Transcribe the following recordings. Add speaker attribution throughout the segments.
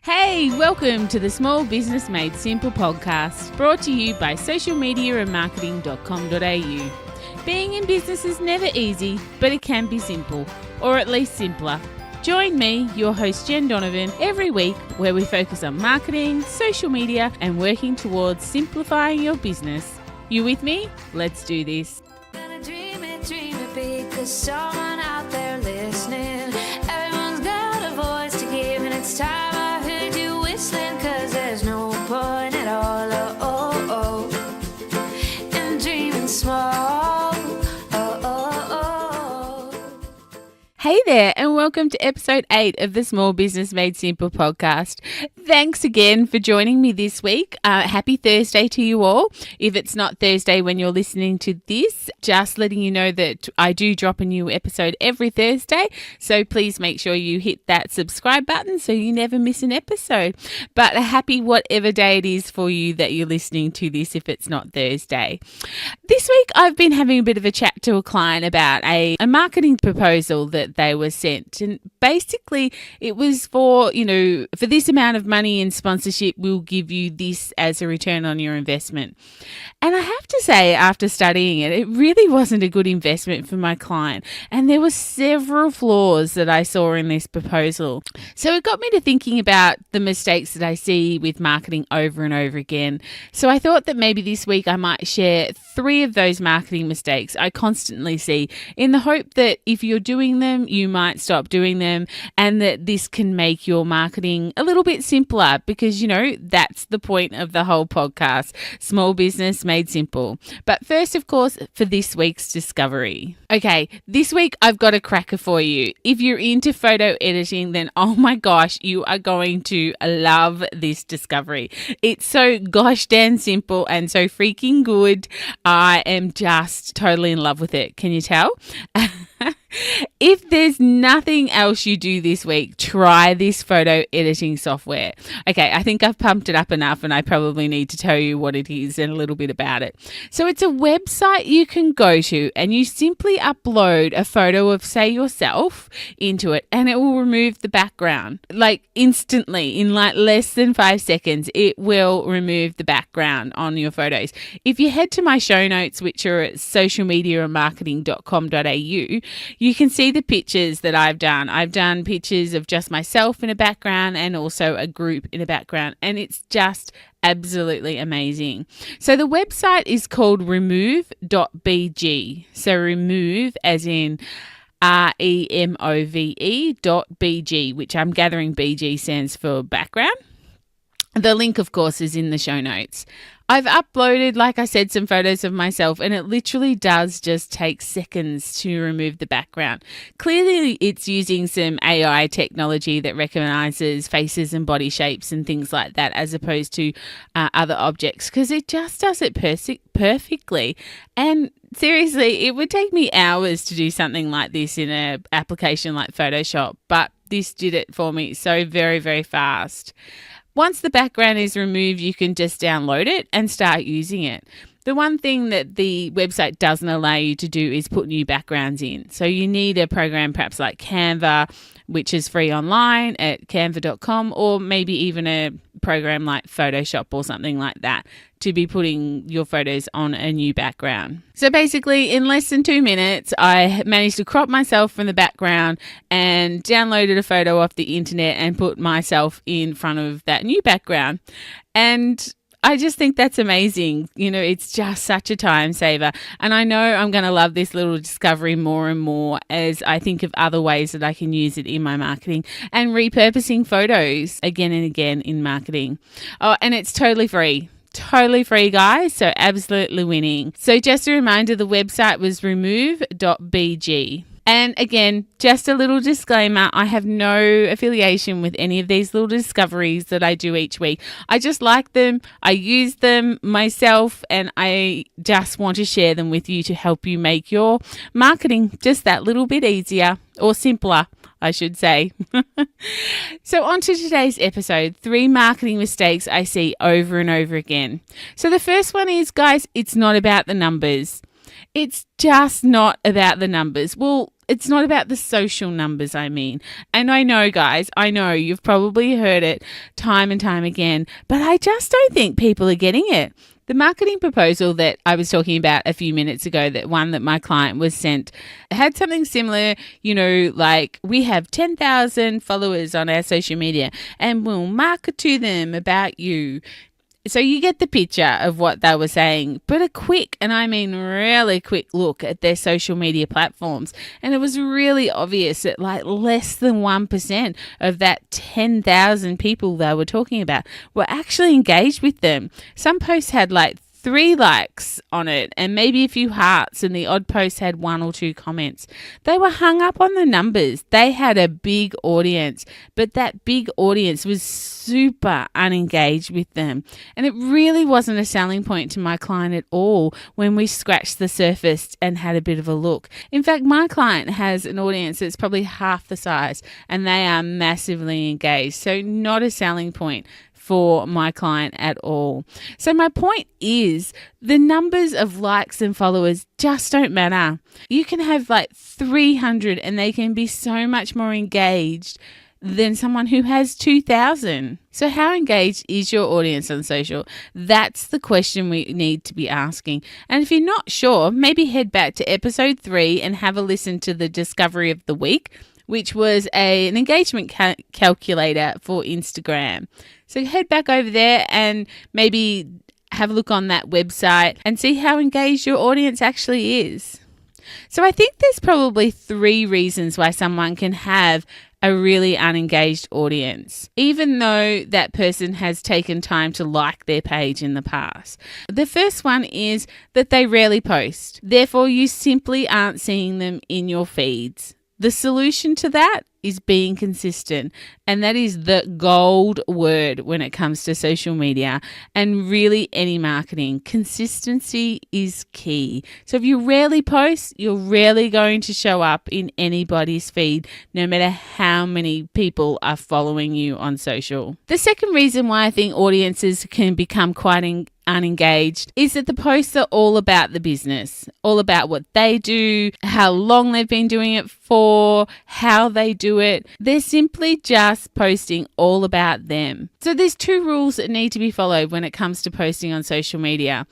Speaker 1: Hey, welcome to the Small Business Made Simple podcast, brought to you by socialmediaandmarketing.com.au. Being in business is never easy, but it can be simple, or at least simpler. Join me, your host Jen Donovan, every week where we focus on marketing, social media, and working towards simplifying your business. You with me? Let's do this.
Speaker 2: Dream it big, 'cause someone out there listening. Everyone's got a voice to give, and it's time I heard you whistling, 'cause there's no point at all, in dreaming small.
Speaker 1: Hey there, and welcome to episode 8 of the Small Business Made Simple podcast. Thanks again for joining me this week. Happy Thursday to you all. If it's not Thursday when you're listening to this, just letting you know that I do drop a new episode every Thursday. So please make sure you hit that subscribe button so you never miss an episode. But a happy whatever day it is for you that you're listening to this if it's not Thursday. This week I've been having a bit of a chat to a client about a marketing proposal that they were sent, and basically it was for this amount of money in sponsorship, we'll give you this as a return on your investment. And I have to say, after studying it, it really wasn't a good investment for my client, and there were several flaws that I saw in this proposal. So it got me to thinking about the mistakes that I see with marketing over and over again. So I thought that maybe this week I might share 3 of those marketing mistakes I constantly see, in the hope that if you're doing them, you might stop doing them, and that this can make your marketing a little bit simpler, because that's the point of the whole podcast, Small Business Made Simple. But first, of course, for this week's discovery. Okay, this week I've got a cracker for you. If you're into photo editing, then oh my gosh, you are going to love this discovery. It's so gosh damn simple and so freaking good. I am just totally in love with it. Can you tell? If there's nothing else you do this week, try this photo editing software. Okay, I think I've pumped it up enough, and I probably need to tell you what it is and a little bit about it. So it's a website you can go to, and you simply upload a photo of, say, yourself into it, and it will remove the background. Like instantly, in like less than 5 seconds, it will remove the background on your photos. If you head to my show notes, which are at socialmediaandmarketing.com.au, you can see the pictures that I've done. I've done pictures of just myself in a background and also a group in a background, and it's just absolutely amazing. So the website is called remove.bg. So remove as in REMOVE.BG, which I'm gathering BG stands for background. The link, of course, is in the show notes. I've uploaded, like I said, some photos of myself, and it literally does just take seconds to remove the background. Clearly, it's using some AI technology that recognizes faces and body shapes and things like that, as opposed to other objects, because it just does it perfectly. And seriously, it would take me hours to do something like this in an application like Photoshop, but this did it for me so very, very fast. Once the background is removed, you can just download it and start using it. The one thing that the website doesn't allow you to do is put new backgrounds in. So you need a program perhaps like Canva, which is free online at canva.com, or maybe even a program like Photoshop or something like that to be putting your photos on a new background. So basically, in less than 2 minutes, I managed to crop myself from the background and downloaded a photo off the internet and put myself in front of that new background. And I just think that's amazing. It's just such a time saver. And I know I'm going to love this little discovery more and more as I think of other ways that I can use it in my marketing and repurposing photos again and again in marketing. Oh, and it's totally free. Totally free, guys. So absolutely winning. So just a reminder, the website was remove.bg. And again, just a little disclaimer, I have no affiliation with any of these little discoveries that I do each week. I just like them, I use them myself, and I just want to share them with you to help you make your marketing just that little bit easier, or simpler, I should say. So on to today's episode, 3 marketing mistakes I see over and over again. So the first one is, guys, it's not about the numbers. It's just not about the numbers. Well, It's not about the social numbers, I mean. And I know, guys, I know you've probably heard it time and time again, but I just don't think people are getting it. The marketing proposal that I was talking about a few minutes ago, that one that my client was sent, had something similar, like we have 10,000 followers on our social media and we'll market to them about you. So you get the picture of what they were saying, but a quick, and I mean really quick look at their social media platforms. And it was really obvious that like less than 1% of that 10,000 people they were talking about were actually engaged with them. Some posts had like 3 likes on it and maybe a few hearts, and the odd post had 1 or 2 comments. They were hung up on the numbers. They had a big audience, but that big audience was super unengaged with them. And it really wasn't a selling point to my client at all when we scratched the surface and had a bit of a look. In fact, my client has an audience that's probably half the size and they are massively engaged. So not a selling point for my client at all. So my point is the numbers of likes and followers just don't matter. You can have like 300 and they can be so much more engaged than someone who has 2,000. So how engaged is your audience on social? That's the question we need to be asking. And if you're not sure, maybe head back to episode 3 and have a listen to the discovery of the week, which was an engagement calculator for Instagram. So head back over there and maybe have a look on that website and see how engaged your audience actually is. So I think there's probably 3 reasons why someone can have a really unengaged audience, even though that person has taken time to like their page in the past. The first one is that they rarely post. Therefore, you simply aren't seeing them in your feeds. The solution to that is being consistent, and that is the gold word when it comes to social media and really any marketing. Consistency is key. So if you rarely post, you're rarely going to show up in anybody's feed, no matter how many people are following you on social. The second reason why I think audiences can become quite unengaged is that the posts are all about the business, all about what they do, how long they've been doing it for, how they do it. They're simply just posting all about them. So there's 2 rules that need to be followed when it comes to posting on social media.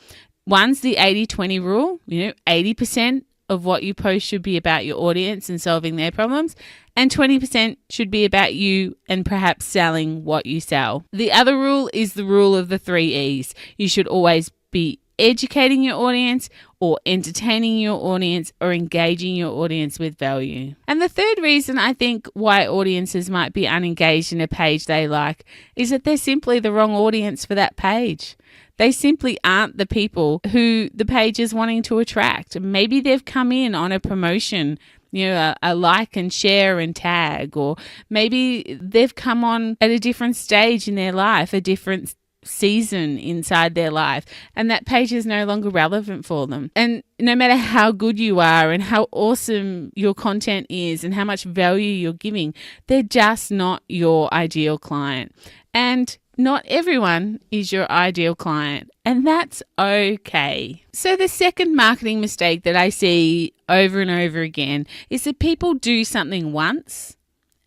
Speaker 1: One's the 80-20 rule. 80% of what you post should be about your audience and solving their problems, and 20% should be about you and perhaps selling what you sell. The other rule is the rule of the 3 E's. You should always be educating your audience or entertaining your audience or engaging your audience with value. And the third reason I think why audiences might be unengaged in a page they like is that they're simply the wrong audience for that page. They simply aren't the people who the page is wanting to attract. Maybe they've come in on a promotion, a like and share and tag, or maybe they've come on at a different stage in their life, a different season inside their life, and that page is no longer relevant for them. And no matter how good you are and how awesome your content is and how much value you're giving, they're just not your ideal client. And not everyone is your ideal client, and that's okay. So the second marketing mistake that I see over and over again is that people do something once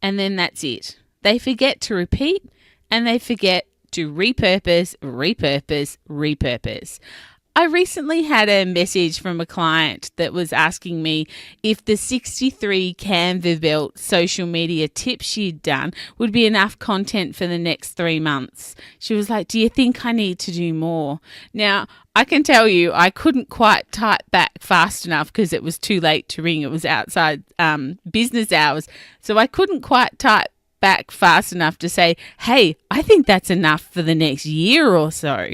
Speaker 1: and then that's it. They forget to repeat and they forget to repurpose. I recently had a message from a client that was asking me if the 63 Canva built social media tips she'd done would be enough content for the next 3 months. She was like, do you think I need to do more? Now, I can tell you I couldn't quite type back fast enough because it was too late to ring. It was outside business hours. So I couldn't quite type back fast enough to say, hey, I think that's enough for the next year or so.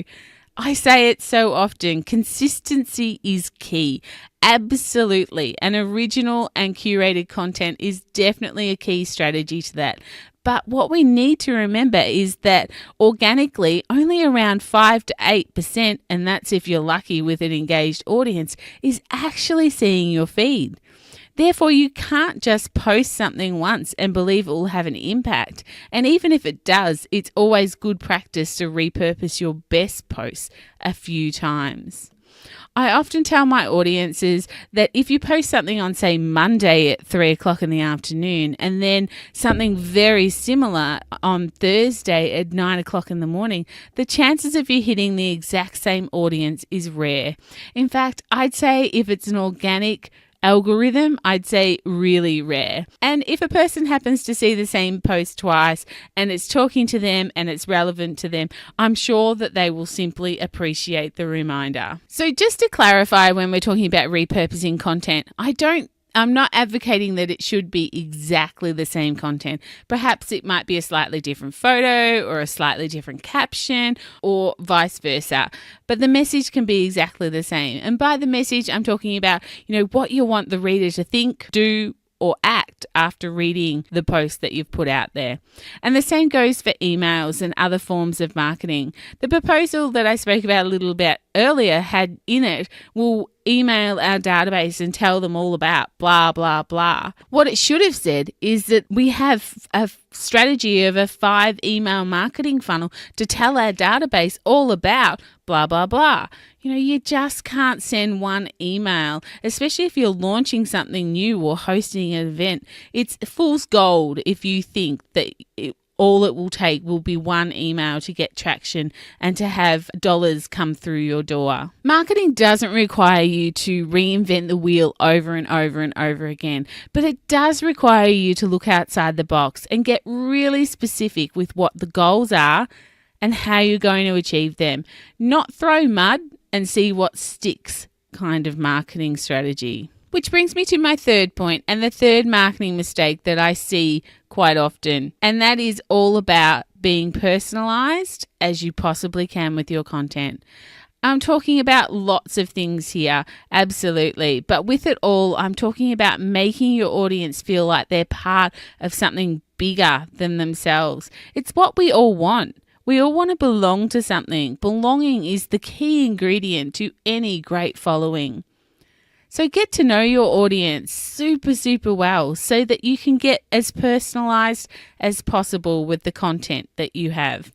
Speaker 1: I say it so often, consistency is key. Absolutely. And original and curated content is definitely a key strategy to that. But what we need to remember is that organically, only around 5 to 8%, and that's if you're lucky with an engaged audience, is actually seeing your feed. Therefore, you can't just post something once and believe it will have an impact. And even if it does, it's always good practice to repurpose your best posts a few times. I often tell my audiences that if you post something on, say, Monday at 3 o'clock in the afternoon, and then something very similar on Thursday at 9 o'clock in the morning, the chances of you hitting the exact same audience is rare. In fact, I'd say if it's an organic algorithm, I'd say really rare. And if a person happens to see the same post twice and it's talking to them and it's relevant to them, I'm sure that they will simply appreciate the reminder. So just to clarify, when we're talking about repurposing content, I'm not advocating that it should be exactly the same content. Perhaps it might be a slightly different photo or a slightly different caption or vice versa. But the message can be exactly the same. And by the message, I'm talking about, what you want the reader to think, do, or act after reading the post that you've put out there. And the same goes for emails and other forms of marketing. The proposal that I spoke about a little bit earlier had in it, we'll email our database and tell them all about blah, blah, blah. What it should have said is that we have a strategy of a 5 email marketing funnel to tell our database all about blah, blah, blah. You just can't send one email, especially if you're launching something new or hosting an event. It's fool's gold if you think that all it will take will be one email to get traction and to have dollars come through your door. Marketing doesn't require you to reinvent the wheel over and over and over again, but it does require you to look outside the box and get really specific with what the goals are and how you're going to achieve them. Not throw mud and see what sticks kind of marketing strategy. Which brings me to my third point, and the third marketing mistake that I see quite often, and that is all about being personalized as you possibly can with your content. I'm talking about lots of things here, absolutely, but with it all, I'm talking about making your audience feel like they're part of something bigger than themselves. It's what we all want. We all want to belong to something. Belonging is the key ingredient to any great following. So get to know your audience super, super well so that you can get as personalized as possible with the content that you have.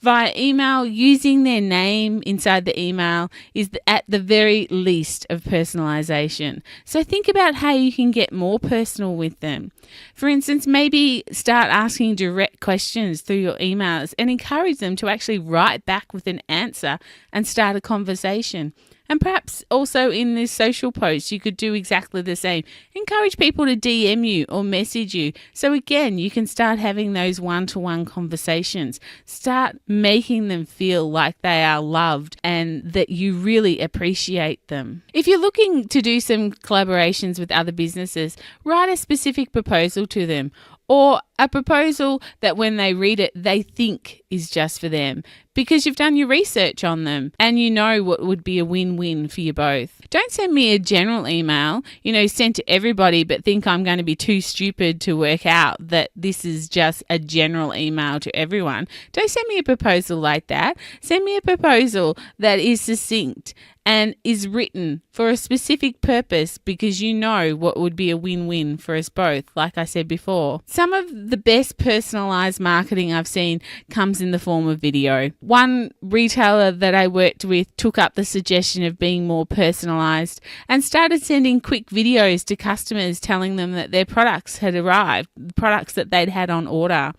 Speaker 1: Via email, using their name inside the email is at the very least of personalization. So think about how you can get more personal with them. For instance, maybe start asking direct questions through your emails and encourage them to actually write back with an answer and start a conversation. And perhaps also in this social post, you could do exactly the same. Encourage people to DM you or message you. So again, you can start having those one-to-one conversations. Start making them feel like they are loved and that you really appreciate them. If you're looking to do some collaborations with other businesses, write a specific proposal to them, or a proposal that when they read it, they think is just for them because you've done your research on them and you know what would be a win-win for you both. Don't send me a general email, sent to everybody, but think I'm going to be too stupid to work out that this is just a general email to everyone. Don't send me a proposal like that. Send me a proposal that is succinct and is written for a specific purpose because you know what would be a win-win for us both, like I said before. Some of the best personalized marketing I've seen comes in the form of video. One retailer that I worked with took up the suggestion of being more personalized and started sending quick videos to customers telling them that their products had arrived, products that they'd had on order.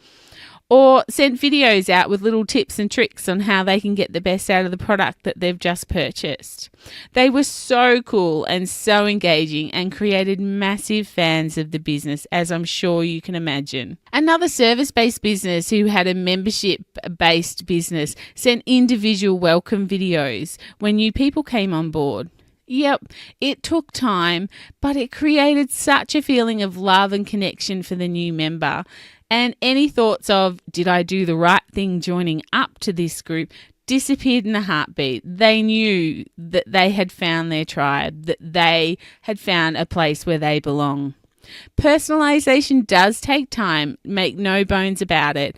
Speaker 1: Or sent videos out with little tips and tricks on how they can get the best out of the product that they've just purchased. They were so cool and so engaging and created massive fans of the business, as I'm sure you can imagine. Another service-based business who had a membership-based business sent individual welcome videos when new people came on board. Yep, it took time, but it created such a feeling of love and connection for the new member. And any thoughts of, did I do the right thing joining up to this group, disappeared in a heartbeat. They knew that they had found their tribe, that they had found a place where they belong. Personalization does take time, make no bones about it,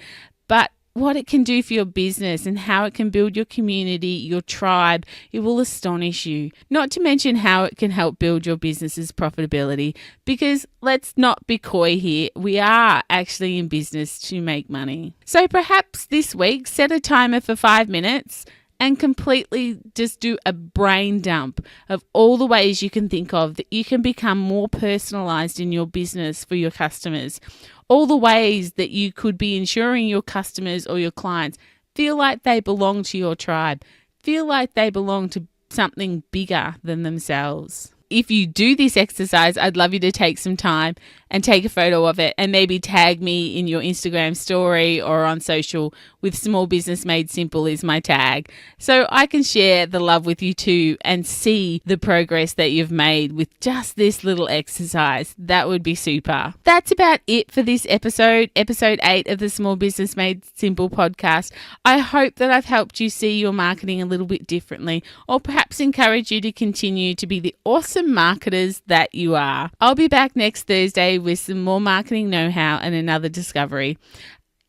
Speaker 1: but what it can do for your business and how it can build your community, your tribe, it will astonish you. Not to mention how it can help build your business's profitability, because let's not be coy here, we are actually in business to make money. So perhaps this week, set a timer for 5 minutes and completely just do a brain dump of all the ways you can think of that you can become more personalized in your business for your customers. All the ways that you could be ensuring your customers or your clients feel like they belong to your tribe, feel like they belong to something bigger than themselves. If you do this exercise, I'd love you to take some time and take a photo of it and maybe tag me in your Instagram story or on social with Small Business Made Simple is my tag. So I can share the love with you too and see the progress that you've made with just this little exercise. That would be super. That's about it for this episode 8 of the Small Business Made Simple podcast. I hope that I've helped you see your marketing a little bit differently, or perhaps encourage you to continue to be the awesome marketers that you are. I'll be back next Thursday with some more marketing know-how and another discovery.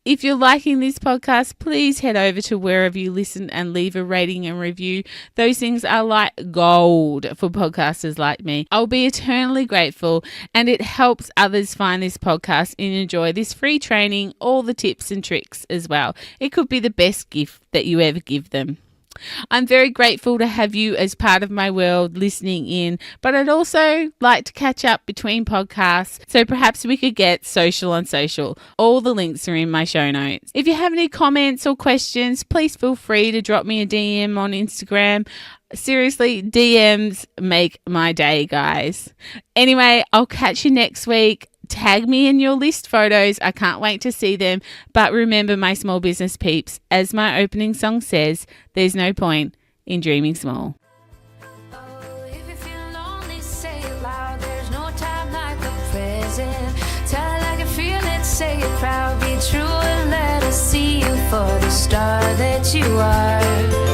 Speaker 1: If you're liking this podcast, please head over to wherever you listen and leave a rating and review. Those things are like gold for podcasters like me. I'll be eternally grateful, and it helps others find this podcast and enjoy this free training, all the tips and tricks as well. It could be the best gift that you ever give them. I'm very grateful to have you as part of my world listening in, but I'd also like to catch up between podcasts, so perhaps we could get social on social. All the links are in my show notes. If you have any comments or questions, please feel free to drop me a DM on Instagram. Seriously, DMs make my day, guys. Anyway, I'll catch you next week. Tag me in your list photos. I can't wait to see them. But remember, my small business peeps, as my opening song says, there's no point in dreaming small.
Speaker 2: Oh, if you feel lonely, say it loud. There's no time like the present. Tell it like you feel it, say it proud. Be true and let us see you for the star that you are.